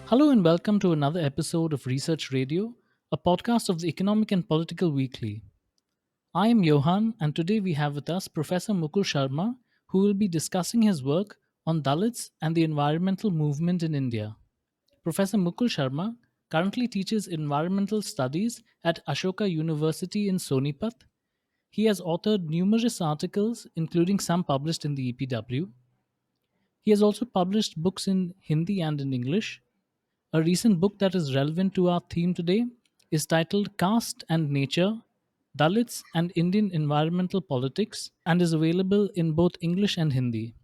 Hello and welcome to another episode of Research Radio, a podcast of the Economic and Political Weekly. I am Johan, and today we have with us Professor Mukul Sharma, who will be discussing his work on Dalits and the environmental movement in India. Professor Mukul Sharma currently teaches environmental studies at Ashoka University in Sonipat. He has authored numerous articles, including some published in the EPW. He has also published books in Hindi and in English. A recent book that is relevant to our theme today is titled Caste and Nature, Dalits and Indian Environmental Politics and is available in both English and Hindi.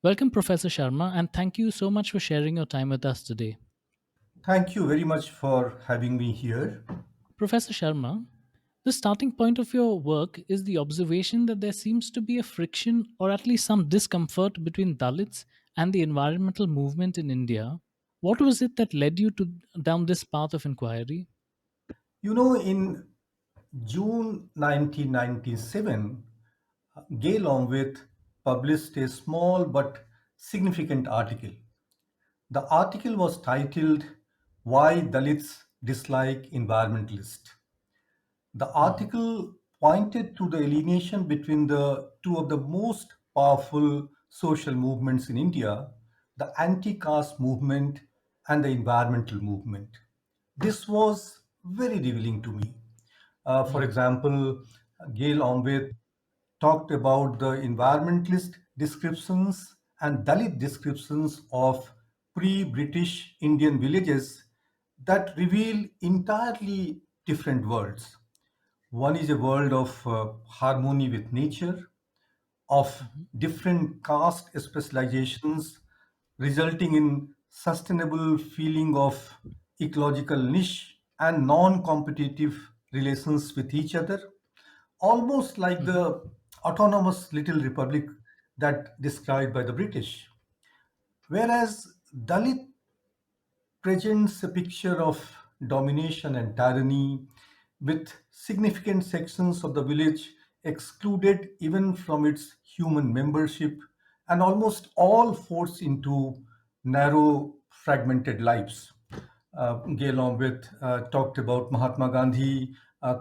Welcome, Professor Sharma, and thank you so much for sharing your time with us today. Thank you very much for having me here. Professor Sharma, the starting point of your work is the observation that there seems to be a friction or at least some discomfort between Dalits and the environmental movement in India. What was it that led you to down this path of inquiry? In June 1997, Gail Longwith published a small but significant article. The article was titled Why Dalits Dislike Environmentalists. The Mhm, article pointed to the alienation between the two of the most powerful social movements in India, the anti caste movement and the environmental movement. This was very revealing to me. For mhm, example, Gail Ombed talked about the environmentalist descriptions and Dalit descriptions of pre British Indian villages that reveal entirely different worlds. One is a world of harmony with nature, of mhm, different caste specializations, resulting in sustainable feeling of ecological niche and non-competitive relations with each other, almost like mhm, the autonomous little republic that described by the British. Whereas Dalit presents a picture of domination and tyranny, with significant sections of the village excluded even from its human membership and almost all forced into narrow, fragmented lives. Gail with talked about Mahatma Gandhi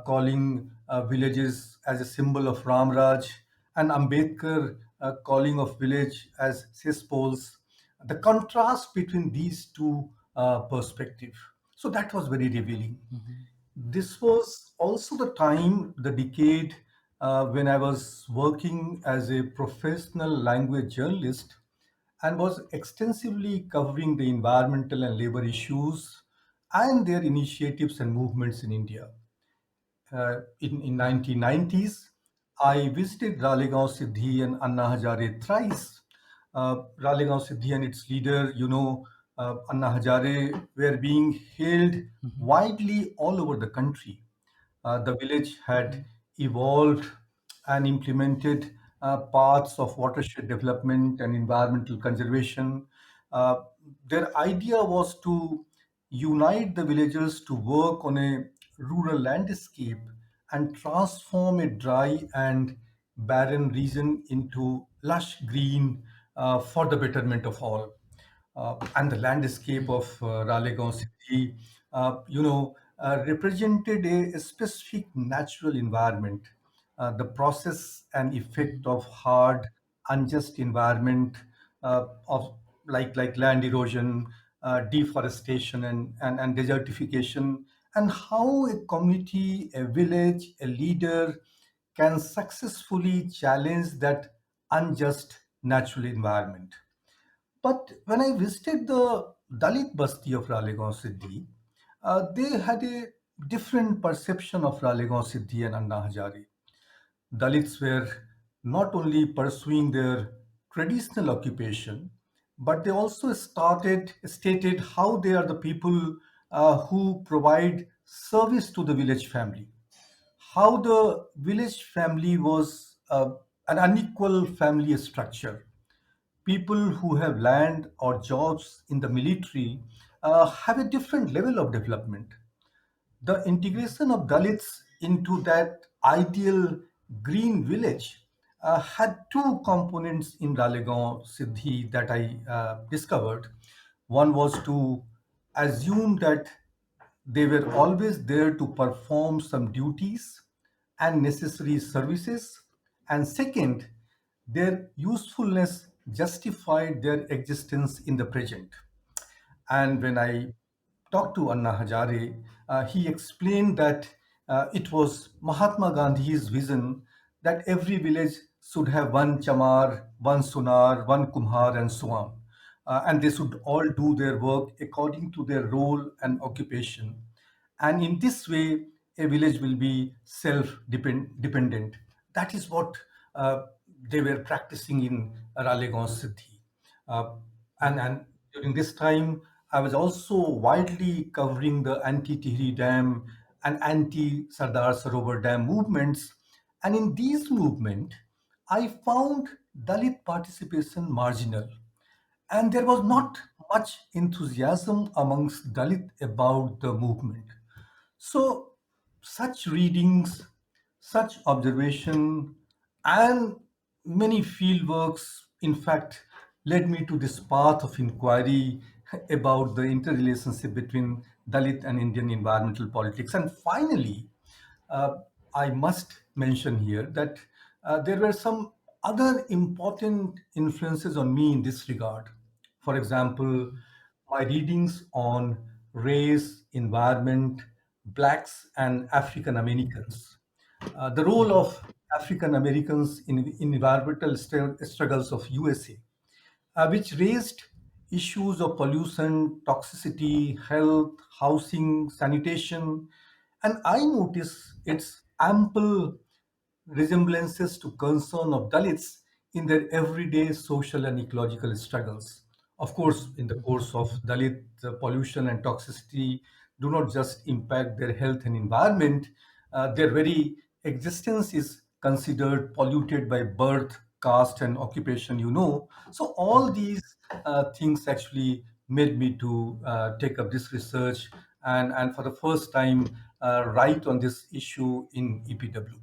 calling villages as a symbol of Ram Raj, and Ambedkar calling of village as cesspools. The contrast between these two perspectives. So that was very revealing. mhm, This was also the time, the decade, when I was working as a professional language journalist and was extensively covering the environmental and labor issues and their initiatives and movements in India. In 1990s, I visited Ralegaon Siddhi and Anna Hazare thrice. Ralegaon Siddhi and its leader, Anna Hazare, were being hailed mhm, widely all over the country. The village had evolved and implemented paths of watershed development and environmental conservation. Uh, their idea was to unite the villagers to work on a rural landscape and transform a dry and barren region into lush green for the betterment of all. And the landscape mhm, of Ralegaon city, represented a specific natural environment. The process and effect mhm, of hard, unjust environment of like land erosion, deforestation, and desertification, and how a community, a village, a leader can successfully challenge that unjust natural environment. But when I visited the Dalit Basti of Ralegaon Siddhi, they had a different perception of Ralegaon Siddhi and Anna Hazare. Dalits were not only pursuing their traditional occupation, but they also stated how they are the people who provide service to the village family, how the village family was an unequal family structure. People who have land or jobs in the military have a different level of development. The integration of Dalits into that ideal green village had two components in Ralegaon Siddhi that I discovered. One was to assumed that they were always there to perform some duties and necessary services. And second, their usefulness justified their existence in the present. And when I talked to Anna Hazare, he explained that it was Mahatma Gandhi's vision that every village should have one chamar, one sonar, one kumhar, and so on. And they should all do their work according to their role and occupation. And in this way, a village will be self-dependent. That is what they were practicing in Raleigh Siddhi. Uh, and during this time, I was also widely covering the anti-Tihri Dam and anti-Sardar Sarovar Dam movements. And in these movements, I found Dalit participation marginal. And there was not much enthusiasm amongst Dalit about the movement. So, such readings, such observation, and many fieldworks, in fact, led me to this path of inquiry about the interrelationship between Dalit and Indian environmental politics. And finally, uh, I must mention here that there were some other important influences on me in this regard. For example, my readings on race, environment, blacks, and African Americans. The role Mhm. of African Americans in environmental struggles of USA, which raised issues of pollution, toxicity, health, housing, sanitation, and I notice its ample resemblances to concern of Dalits in their everyday social and ecological struggles. Of course, in the course of Dalit, the pollution and toxicity do not just impact their health and environment, their very existence is considered polluted by birth, caste, and occupation, you know. So, all Mhm. these things actually made me to take up this research and for the first time write on this issue in EPW.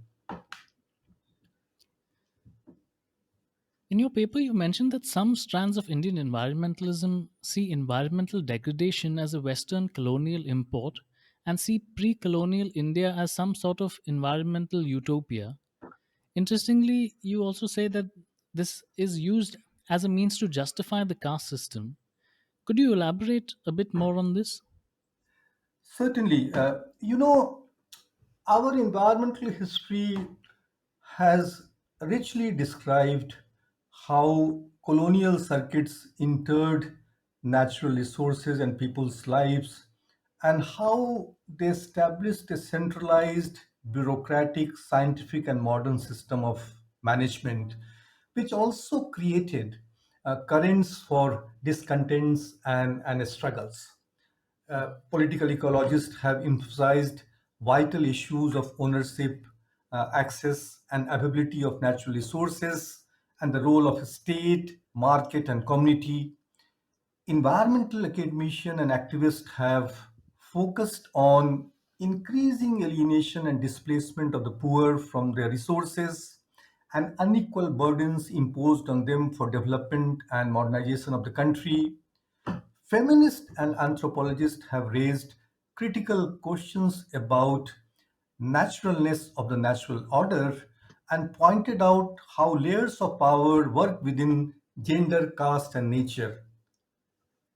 In your paper, you mentioned that some strands of Indian environmentalism see environmental degradation as a Western colonial import and see pre colonial India as some sort of environmental utopia. Interestingly, you also say that this is used as a means to justify the caste system. Could you elaborate a bit more on this? Certainly. You know, our environmental history has richly described how colonial circuits entered natural resources and people's lives, and how they established a centralized, bureaucratic, scientific, and modern system of management, which also created currents for discontents and struggles. Political ecologists have emphasized vital issues of ownership, access, and availability of natural resources, and the role of state, market, and community. Environmental academicians and activists have focused on increasing alienation and displacement of the poor from their resources and unequal burdens imposed on them for development and modernization of the country. Feminists and anthropologists have raised critical questions about naturalness of the natural order and pointed out how layers of power work within gender, caste, and nature.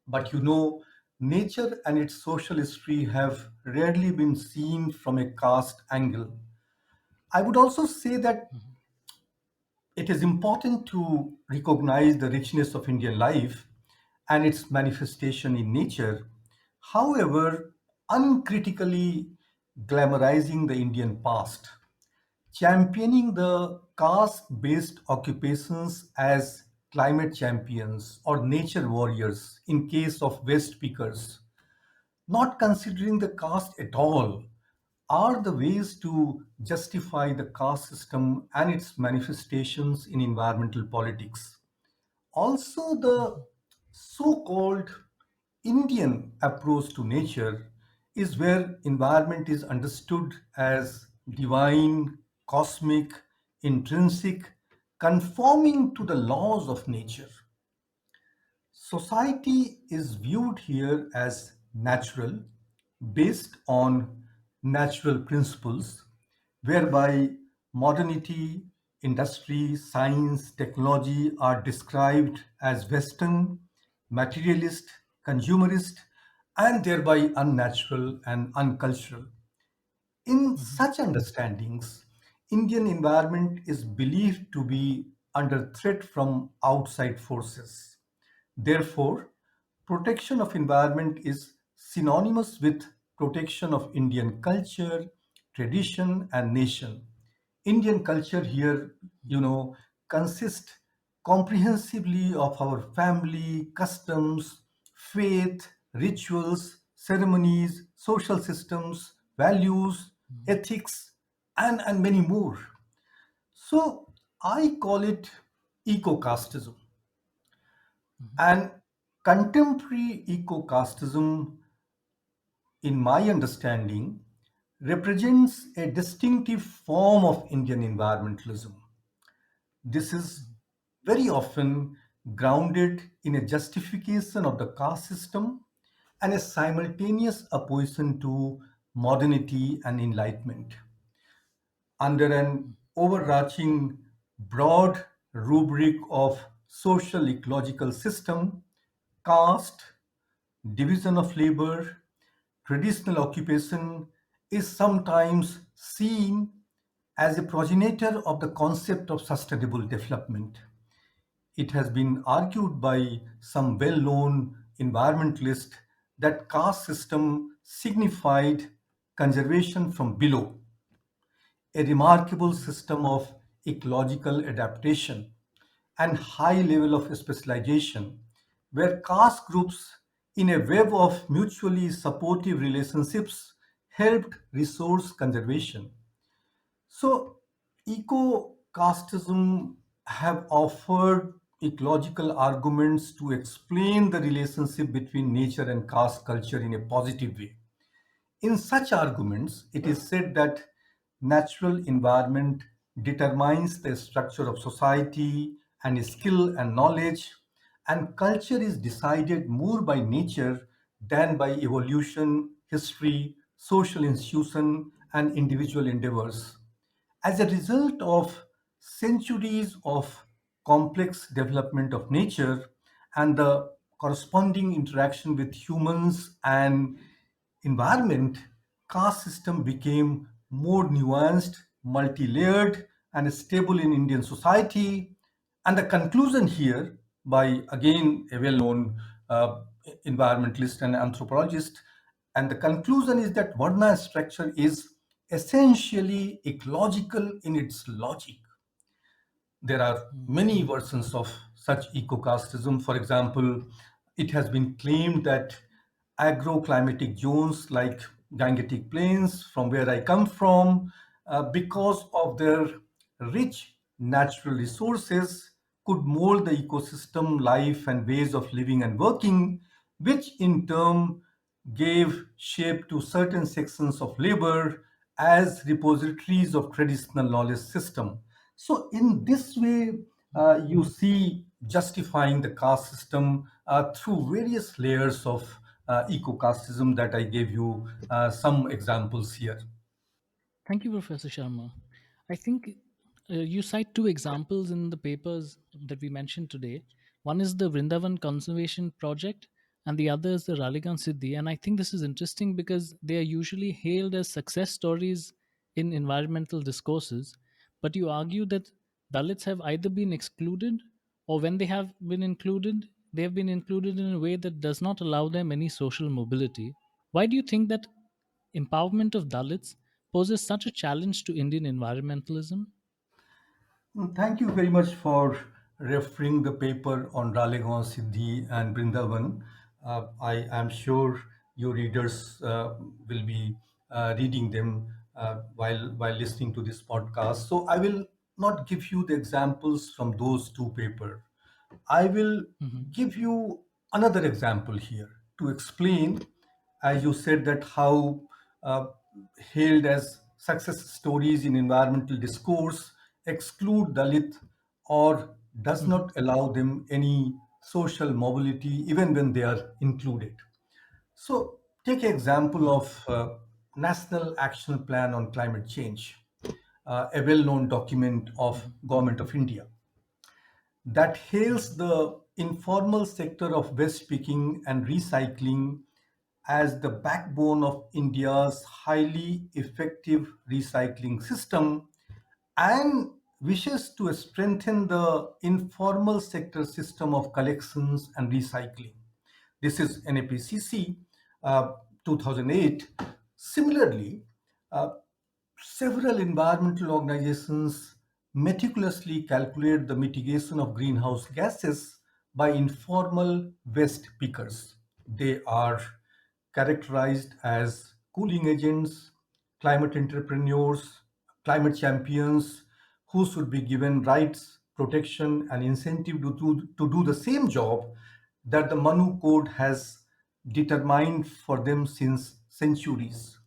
But you know, nature and its social history have rarely been seen from a caste angle. I would also say that it is important to recognize the richness of Indian life and its manifestation in nature. However, uncritically glamorizing the Indian past, championing the caste based occupations as climate champions or nature warriors in case of West speakers, not considering the caste at all, are the ways to justify the caste system and its manifestations in environmental politics. Also, the so called Indian approach to nature is where environment is understood as divine, cosmic, intrinsic, conforming to the laws of nature. Society is viewed here as natural, based on natural principles, whereby modernity, industry, science, technology are described as Western, materialist, consumerist, and thereby unnatural and uncultural. In Mhm. such understandings, Indian environment is believed to be under threat from outside forces. Therefore, protection of environment is synonymous with protection of Indian culture, tradition, and nation. Indian culture here, consists comprehensively of our family, customs, faith, rituals, ceremonies, social systems, values, ethics, and many more. So I call it eco-casteism. And contemporary eco-casteism, in my understanding, represents a distinctive form of Indian environmentalism. This is very often grounded in a justification of the caste system and a simultaneous opposition to modernity and enlightenment. Under an overarching broad rubric of social ecological system, caste, division of labor, traditional occupation is sometimes seen as a progenitor of the concept of sustainable development. It has been argued by some well-known environmentalists that caste system signified conservation from below, a remarkable system of ecological adaptation and high level of specialization, where caste groups in a web of mutually supportive relationships helped resource conservation. So, eco-casteism have offered ecological arguments to explain the relationship between nature and caste culture in a positive way. In such arguments, it is said that natural environment determines the structure of society and skill and knowledge, and culture is decided more by nature than by evolution, history, social institution, and individual endeavors. As a result of centuries of complex development of nature and the corresponding interaction with humans and environment, caste system became more nuanced, multi-layered, and stable in Indian society. And the conclusion here, by again a well-known environmentalist and anthropologist, and the conclusion is that Varna structure is essentially ecological in its logic. There are many versions of such eco-casteism. For example, it has been claimed that agroclimatic zones like Gangetic Plains, from where I come from, because of their rich natural resources, could mold the ecosystem, life, and ways of living and working, which in turn gave shape to certain sections of labor as repositories of traditional knowledge system. So in this way, you see justifying the caste system through various layers of eco-casteism that I gave you some examples here. Thank you, Professor Sharma. I think you cite two examples in the papers that we mentioned today. One is the Vrindavan Conservation Project, and the other is the Ralegan Siddhi. And I think this is interesting because they are usually hailed as success stories in environmental discourses. But you argue that Dalits have either been excluded, or when they have been included, they have been included in a way that does not allow them any social mobility. Why do you think that empowerment of Dalits poses such a challenge to Indian environmentalism? Thank you very much for referring the paper on Ralegaon, Siddhi, and Brindavan. I am sure your readers will be reading them while listening to this podcast. So I will not give you the examples from those two papers. I will Mhm. give you another example here to explain, as you said, that how uh, hailed as success stories in environmental discourse exclude Dalit or does Mhm. not allow them any social mobility even when they are included. So Take example of National Action Plan on Climate Change, a well-known document of Government of India that hails the informal sector of waste picking and recycling as the backbone of India's highly effective recycling system and wishes to strengthen the informal sector system of collections and recycling. This is NAPCC 2008. Similarly, uh, several environmental organizations meticulously calculate the mitigation of greenhouse gases by informal waste pickers. They are characterized as cooling agents, climate entrepreneurs, climate champions who should be given rights, protection, and incentive to do the same job that the Manu Code has determined for them since centuries.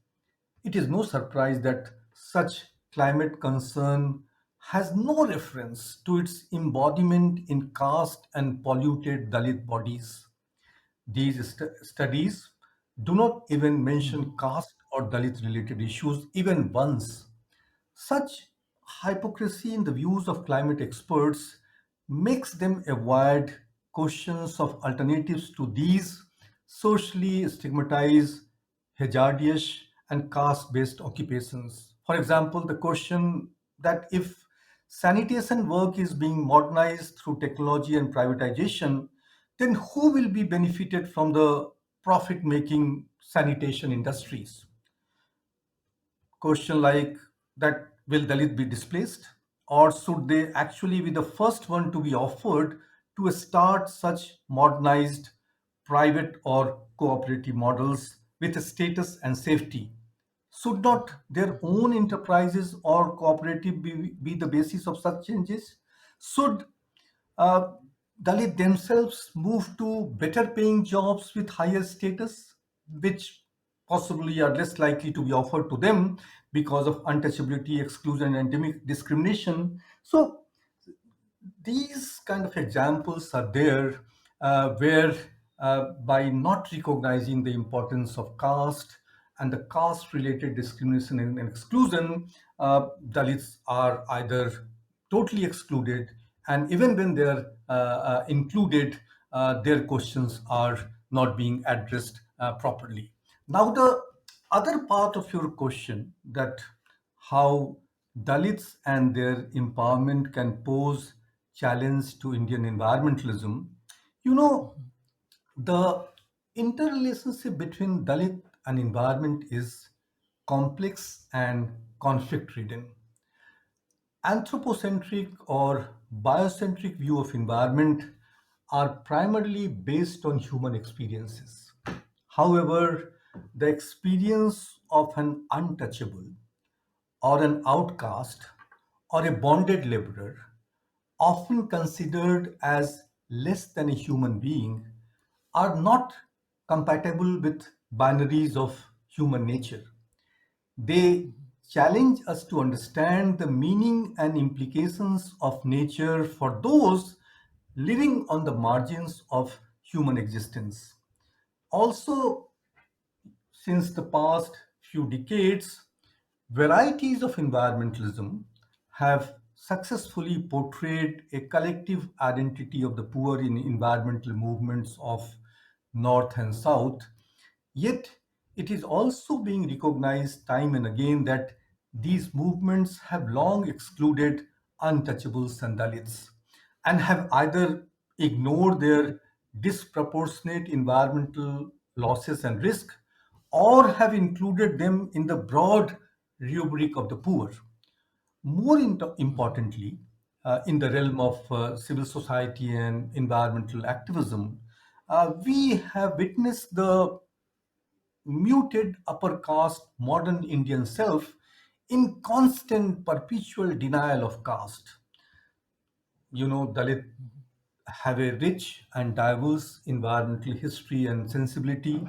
It is no surprise that such climate concern has no reference to its embodiment in caste and polluted Dalit bodies. These studies do not even mention caste or Dalit related issues even once. Such hypocrisy in the views of climate experts makes them avoid questions of alternatives to these socially stigmatized, hazardous, and caste based occupations. For example, the question that if sanitation work is being modernized through technology and privatization, then who will be benefited from the profit making sanitation industries? Question like that, will Dalit be displaced? Or should they actually be the first one to be offered to start such modernized private or cooperative models with status and safety? Should not their own enterprises or cooperative be the basis of such changes? Should uh, Dalit themselves move to better paying jobs with higher status, which possibly are less likely to be offered to them because of untouchability, exclusion, and discrimination? So these kind of examples are there where by not recognizing the importance of caste and the caste related discrimination and exclusion, Dalits are either totally excluded, and even when they're included, their questions are not being addressed properly. Now the other part of your question, that how Dalits and their empowerment can pose challenge to Indian environmentalism. You know, the interrelationship between Dalit and environment is complex and conflict ridden. Anthropocentric or biocentric view of environment are primarily based on human experiences. However, the experience of an untouchable or an outcast or a bonded laborer, often considered as less than a human being, are not compatible with binaries of human nature. They challenge us to understand the meaning and implications of nature for those living on the margins of human existence. Also, since the past few decades, varieties of environmentalism have successfully portrayed a collective identity of the poor in environmental movements of North and South. Yet, it is also being recognized time and again that these movements have long excluded untouchables and Dalits and have either ignored their disproportionate environmental losses and risk or have included them in the broad rubric of the poor. More importantly, in the realm of civil society and environmental activism, we have witnessed the muted upper caste modern Indian self in constant perpetual denial of caste. You know, Dalit have a rich and diverse environmental history and sensibility.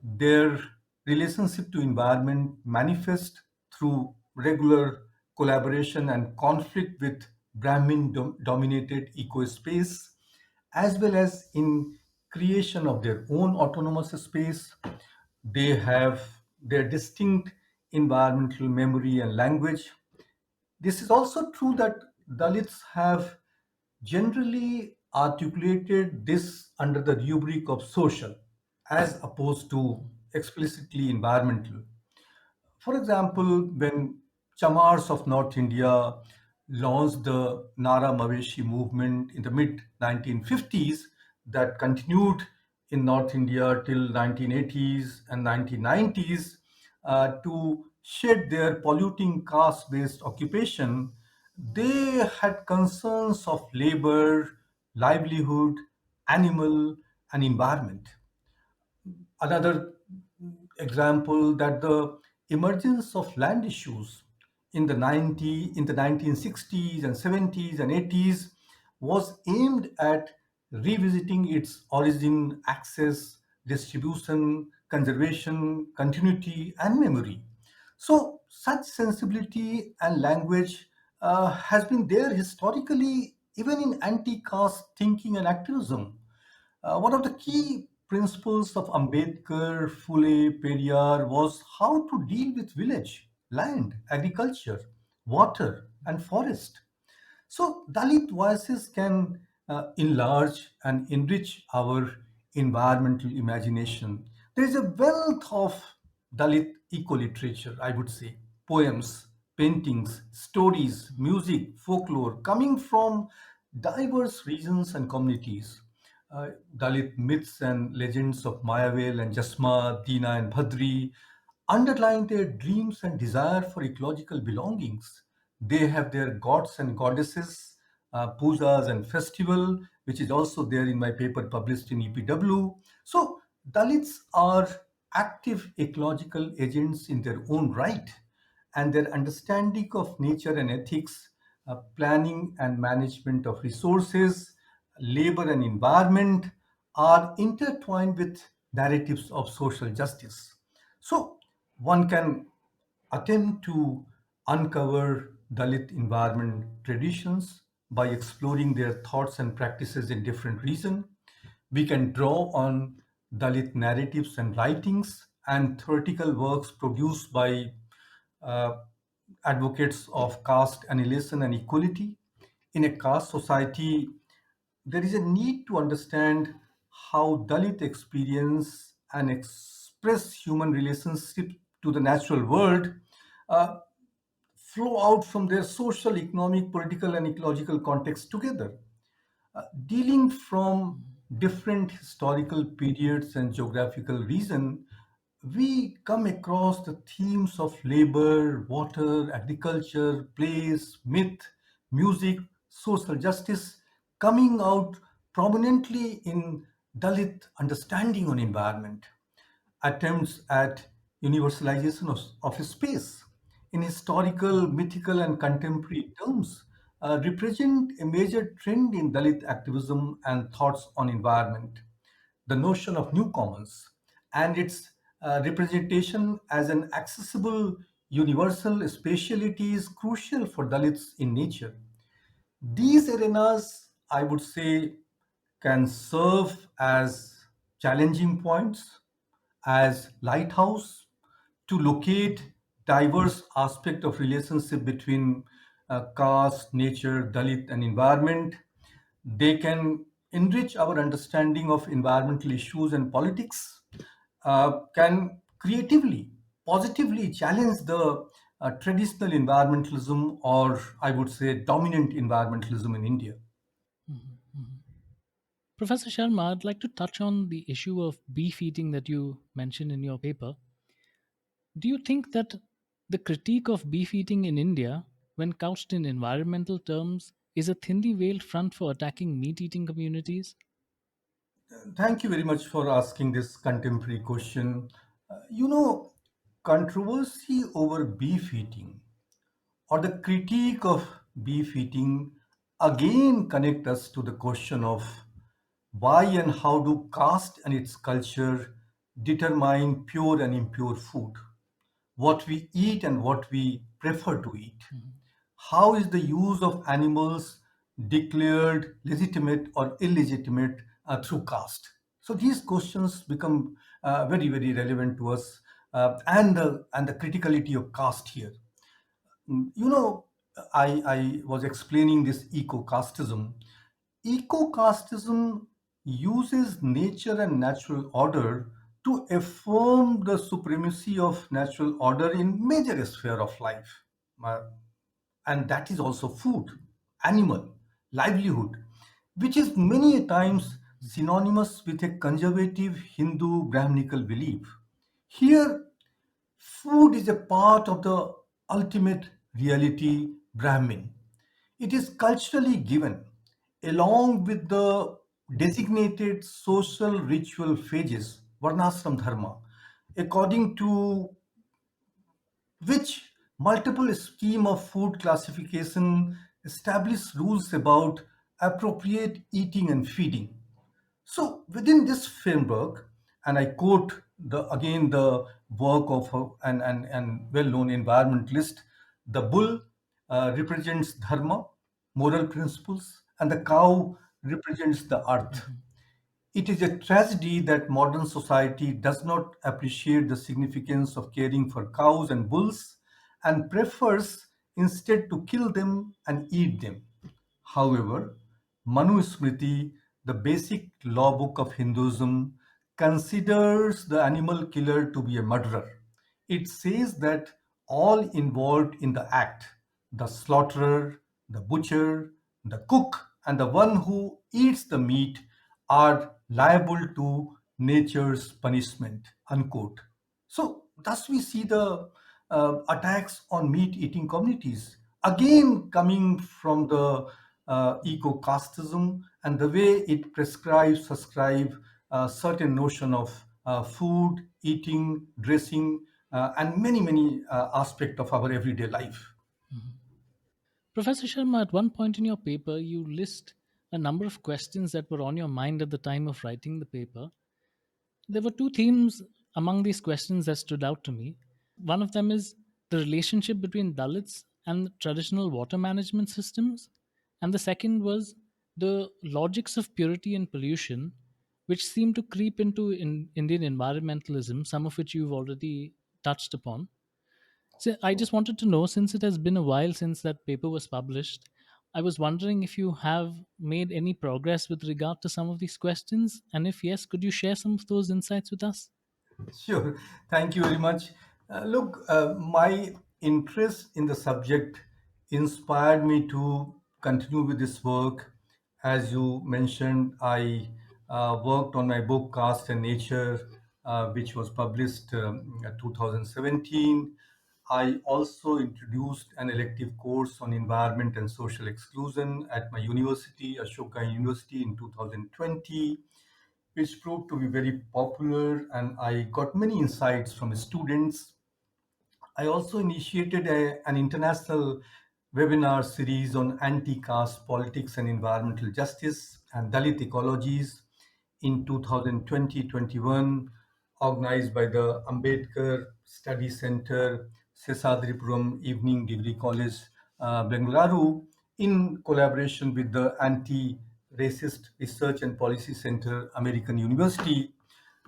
Their relationship to environment manifest through regular collaboration and conflict with Brahmin dominated ecospace, as well as in creation of their own autonomous space. They have their distinct environmental memory and language. This is also true that Dalits have generally articulated this under the rubric of social as opposed to explicitly environmental. For example, when Chamars of North India launched the Nara Maveshi movement in the mid 1950s, that continued in North India till 1980s and 1990s, to shed their polluting caste-based occupation, they had concerns of labor, livelihood, animal, and environment. Another example, that the emergence of land issues in the 1960s and 70s and 80s was aimed at revisiting its origin, access, distribution, conservation, continuity, and memory. So such sensibility and language has been there historically, even in anti-caste thinking and activism. One of the key principles of Ambedkar, Phule, Periyar was how to deal with village, land, agriculture, water, and forest. So, Dalit voices can enlarge and enrich our environmental imagination. There is a wealth of Dalit eco literature, I would say, poems, paintings, stories, music, folklore coming from diverse regions and communities. Dalit myths and legends of Mayavel and Jasma, Dina and Bhadri underline their dreams and desire for ecological belongings. They have their gods and goddesses, pujas and festival, which is also there in my paper published in EPW. So Dalits are active ecological agents in their own right, and their understanding of nature and ethics, planning and management of resources, labor and environment are intertwined with narratives of social justice. So one can attempt to uncover Dalit environment traditions by exploring their thoughts and practices in different regions. We can draw on Dalit narratives and writings and theoretical works produced by uh, advocates of caste annihilation and equality. In a caste society, there is a need to understand how Dalit experience and express human relationship to the natural world uh, flow out from their social, economic, political, and ecological context together. Dealing from different historical periods and geographical region, we come across the themes of labor, water, agriculture, place, myth, music, social justice coming out prominently in Dalit understanding on environment. Attempts at universalization of space in historical, mythical, and contemporary terms represent a major trend in Dalit activism and thoughts on environment. The notion of new commons and its representation as an accessible universal spatiality is crucial for Dalits in nature. These arenas, I would say, can serve as challenging points, as lighthouse to locate diverse aspect of relationship between caste, nature, Dalit, and environment. They can enrich our understanding of environmental issues and politics, can creatively, positively challenge the traditional environmentalism, or I would say dominant environmentalism in India. Mhm, mhm. Professor Sharma, I'd like to touch on the issue of beef eating that you mentioned in your paper. Do you think that the critique of beef eating in India, when couched in environmental terms, is a thinly veiled front for attacking meat eating communities? Thank you very much for asking this contemporary question. Controversy over beef eating or the critique of beef eating again connect us to the question of why and how do caste and its culture determine pure and impure food, what we eat and what we prefer to eat. Mhm, How is the use of animals declared legitimate or illegitimate through caste? So these questions become very very relevant to us, and the criticality of caste here. You know, I was explaining this eco-casteism. Eco-casteism uses nature and natural order to affirm the supremacy of natural order in major sphere of life. Uh, and that is also food, animal, livelihood, which is many a times synonymous with a conservative Hindu Brahminical belief. Here, food is a part of the ultimate reality Brahmin. It is culturally given along with the designated social ritual phases, Varnashram Dharma, according to which multiple scheme of food classification establish rules about appropriate eating and feeding. So within this framework, and I quote the work of an well-known environmentalist, the bull represents dharma, moral principles, and the cow represents the earth. Mhm. It is a tragedy that modern society does not appreciate the significance of caring for cows and bulls and prefers instead to kill them and eat them. However, Manu Smriti, the basic law book of Hinduism, considers the animal killer to be a murderer. It says that all involved in the act, the slaughterer, the butcher, the cook, and the one who eats the meat, are liable to nature's punishment. Unquote. So, thus we see the attacks on meat eating communities, again coming from the eco casteism and the way it prescribes, subscribe certain notion of food, eating, dressing, and many, many aspects of our everyday life. Mhm. Professor Sharma, at one point in your paper, you list a number of questions that were on your mind at the time of writing the paper. There were two themes among these questions that stood out to me. One of them is the relationship between Dalits and traditional water management systems. And the second was the logics of purity and pollution, which seem to creep into Indian environmentalism, some of which you've already touched upon. So I just wanted to know, since it has been a while since that paper was published, I was wondering if you have made any progress with regard to some of these questions. And if yes, could you share some of those insights with us? Sure. Thank you very much. Look, my interest in the subject inspired me to continue with this work. As you mentioned, I worked on my book Caste and Nature, which was published in 2017. I also introduced an elective course on environment and social exclusion at my university, Ashoka University, in 2020, which proved to be very popular, and I got many insights from students. I also initiated an international webinar series on anti-caste politics and environmental justice and Dalit ecologies in 2020-21, organized by the Ambedkar Study Center, Sesadripuram Evening Degree College, Bengaluru, in collaboration with the Anti-Racist Research and Policy Center, American University.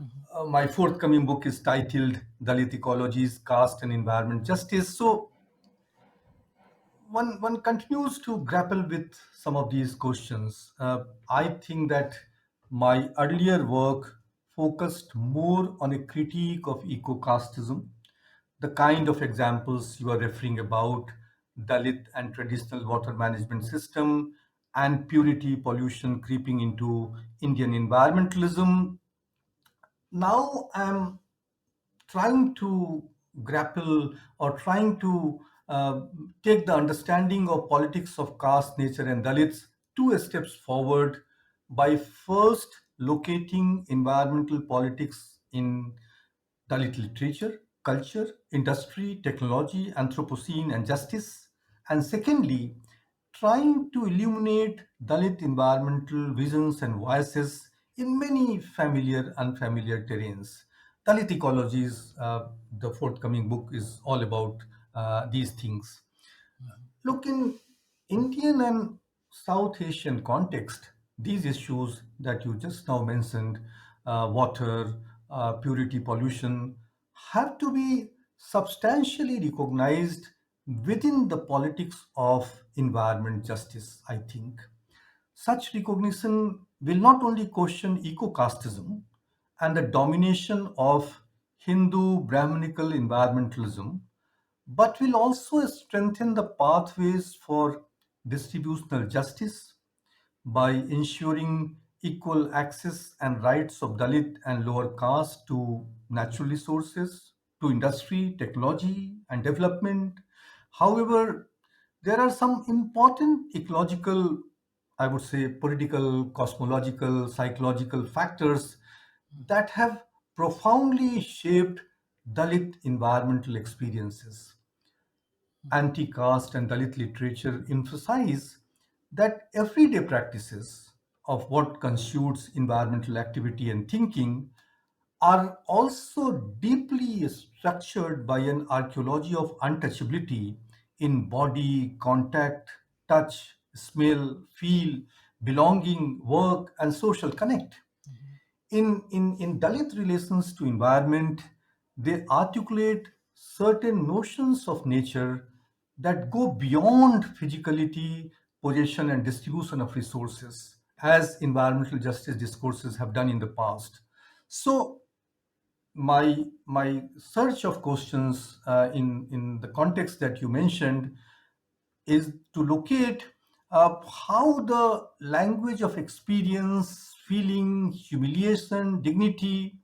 Mhm. My forthcoming book is titled Dalit Ecologies, Caste and Environment Justice. So one continues to grapple with some of these questions. I think that my earlier work focused more on a critique of eco-casteism, the kind of examples you are referring about, Dalit and traditional water management system, and purity pollution creeping into Indian environmentalism. Now I'm trying to grapple or trying to take the understanding of politics of caste, nature, and Dalits two steps forward by first locating environmental politics in Dalit literature, culture, industry, technology, Anthropocene, and justice. And secondly, trying to illuminate Dalit environmental visions and voices in many familiar, unfamiliar terrains. Dalit Ecologies, the forthcoming book, is all about these things. Look, in Indian and South Asian context, these issues that you just now mentioned, water, purity, pollution, have to be substantially recognized within the politics of environment justice, I think. Such recognition will not only question eco casteism and the domination of Hindu Brahminical environmentalism, but will also strengthen the pathways for distributional justice by ensuring equal access and rights of Dalit and lower caste to natural resources, to industry, technology, and development. However, there are some important ecological, I would say, political, cosmological, psychological factors that have profoundly shaped Dalit environmental experiences. Anti-caste and Dalit literature emphasize that everyday practices of what constitutes environmental activity and thinking are also deeply structured by an archaeology of untouchability in body, contact, touch, smell, feel, belonging, work, and social connect. In Dalit relations to environment, they articulate certain notions of nature that go beyond physicality, possession, and distribution of resources, as environmental justice discourses have done in the past. So, my search of questions in the context that you mentioned is to locate how the language of experience, feeling, humiliation, dignity,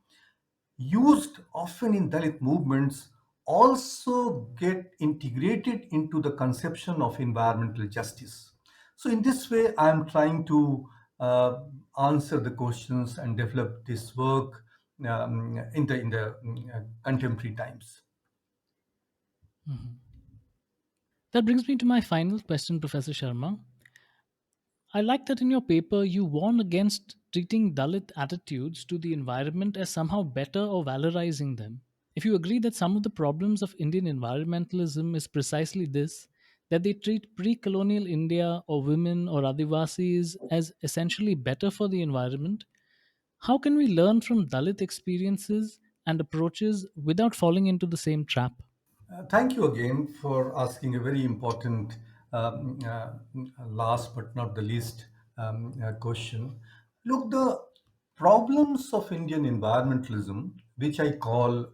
used often in Dalit movements, also get integrated into the conception of environmental justice. So, in this way, I am trying to answer the questions and develop this work in the contemporary times. Mhm. That brings me to my final question, Professor Sharma. I like that in your paper you warn against treating Dalit attitudes to the environment as somehow better or valorizing them. If you agree that some of the problems of Indian environmentalism is precisely this, that they treat pre colonial India or women or Adivasis as essentially better for the environment, how can we learn from Dalit experiences and approaches without falling into the same trap? Thank you again for asking a very important, last but not the least, question. Look, the problems of Indian environmentalism, which I call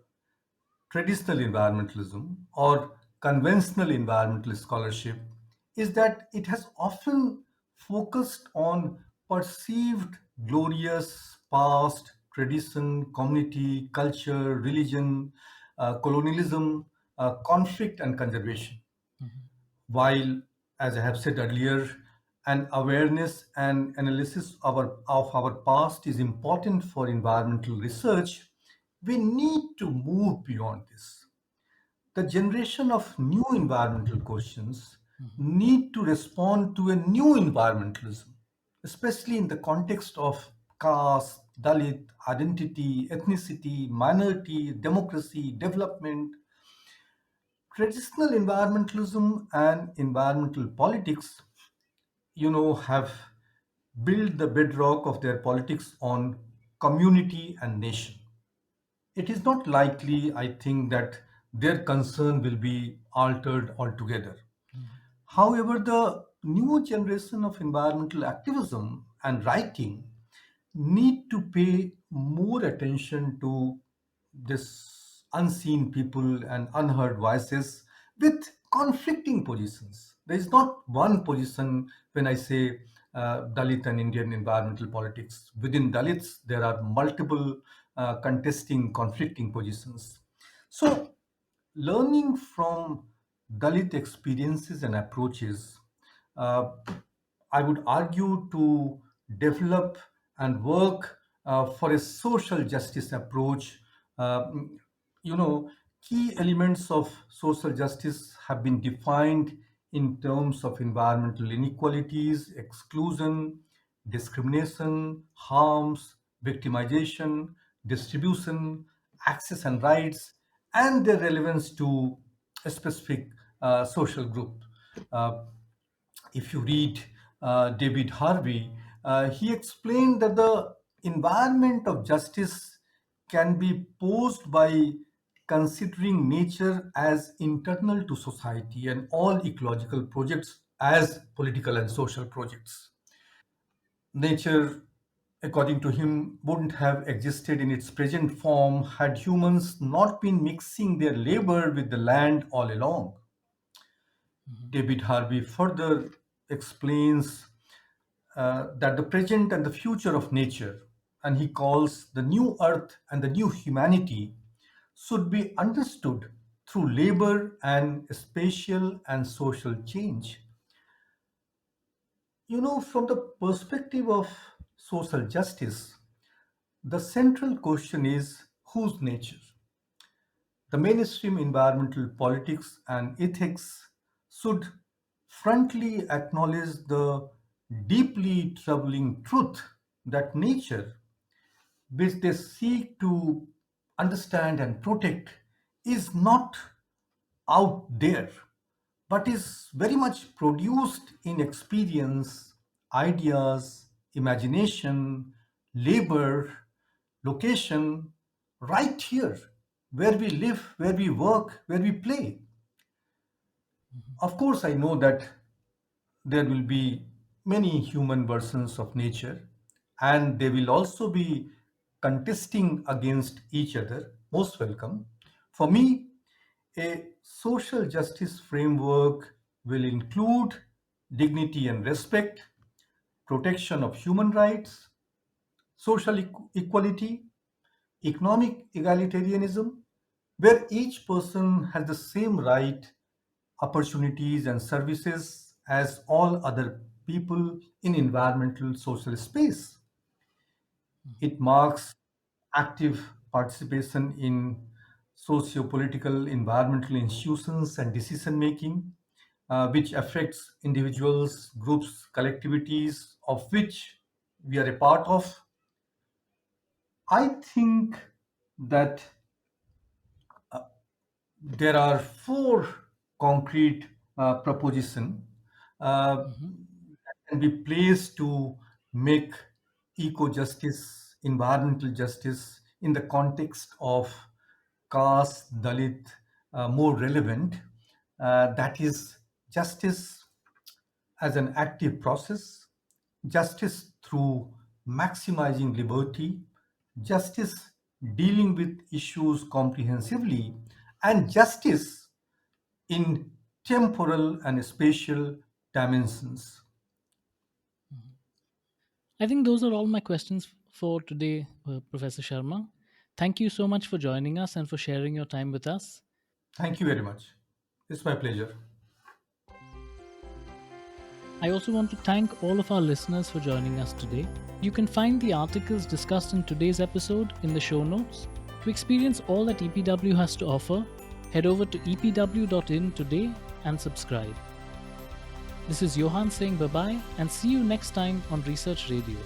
traditional environmentalism or conventional environmental scholarship, is that it has often focused on perceived glorious past, tradition, community, culture, religion, colonialism, conflict, and conservation. Mhm, While, as I have said earlier, an awareness and analysis of our past is important for environmental research, we need to move beyond this. The generation of new environmental questions mhm, need to respond to a new environmentalism, especially in the context of caste, Dalit, identity, ethnicity, minority, democracy, development. Traditional environmentalism and environmental politics, have built the bedrock of their politics on community and nation. It is not likely, I think, that their concern will be altered altogether. mhm, However, the new generation of environmental activism and writing need to pay more attention to this unseen people and unheard voices with conflicting positions. There is not one position when I say Dalit and Indian environmental politics. Within Dalits, there are multiple contesting, conflicting positions. So, learning from Dalit experiences and approaches, uh, I would argue to develop and work for a social justice approach. Uh, you know, Key elements of social justice have been defined in terms of environmental inequalities, exclusion, discrimination, harms, victimization, distribution, access and rights, and their relevance to a specific social group. Uh, if you read David Harvey, he explained that the environment of justice can be posed by considering nature as internal to society and all ecological projects as political and social projects. Nature, according to him, wouldn't have existed in its present form had humans not been mixing their labor with the land all along. Mhm. David Harvey further explains that the present and the future of nature, and he calls the new earth and the new humanity, should be understood through labor and spatial and social change. You know, from the perspective of social justice, the central question is whose nature? The mainstream environmental politics and ethics should frankly acknowledge the deeply troubling truth that nature, which they seek to understand and protect, is not out there, but is very much produced in experience, ideas, imagination, labor, location, right here, where we live, where we work, where we play. Of course, I know that there will be many human versions of nature, and they will also be contesting against each other. Most welcome. For me, a social justice framework will include dignity and respect, protection of human rights, social equality, economic egalitarianism, where each person has the same right, opportunities, and services as all other people in environmental social space. Mhm. It marks active participation in socio-political environmental institutions and decision making, which affects individuals, groups, collectivities of which we are a part of. I think that there are four concrete propositions Mhm. that can be placed to make eco justice, environmental justice in the context of caste, Dalit more relevant. That is justice as an active process, justice through maximizing liberty, justice dealing with issues comprehensively, and justice in temporal and spatial dimensions. Mhm. I think those are all my questions for today, Professor Sharma. Thank you so much for joining us and for sharing your time with us. Thank you very much. It's my pleasure. I also want to thank all of our listeners for joining us today. You can find the articles discussed in today's episode in the show notes. To experience all that EPW has to offer, head over to epw.in today and subscribe. This is Johan saying bye bye and see you next time on Research Radio.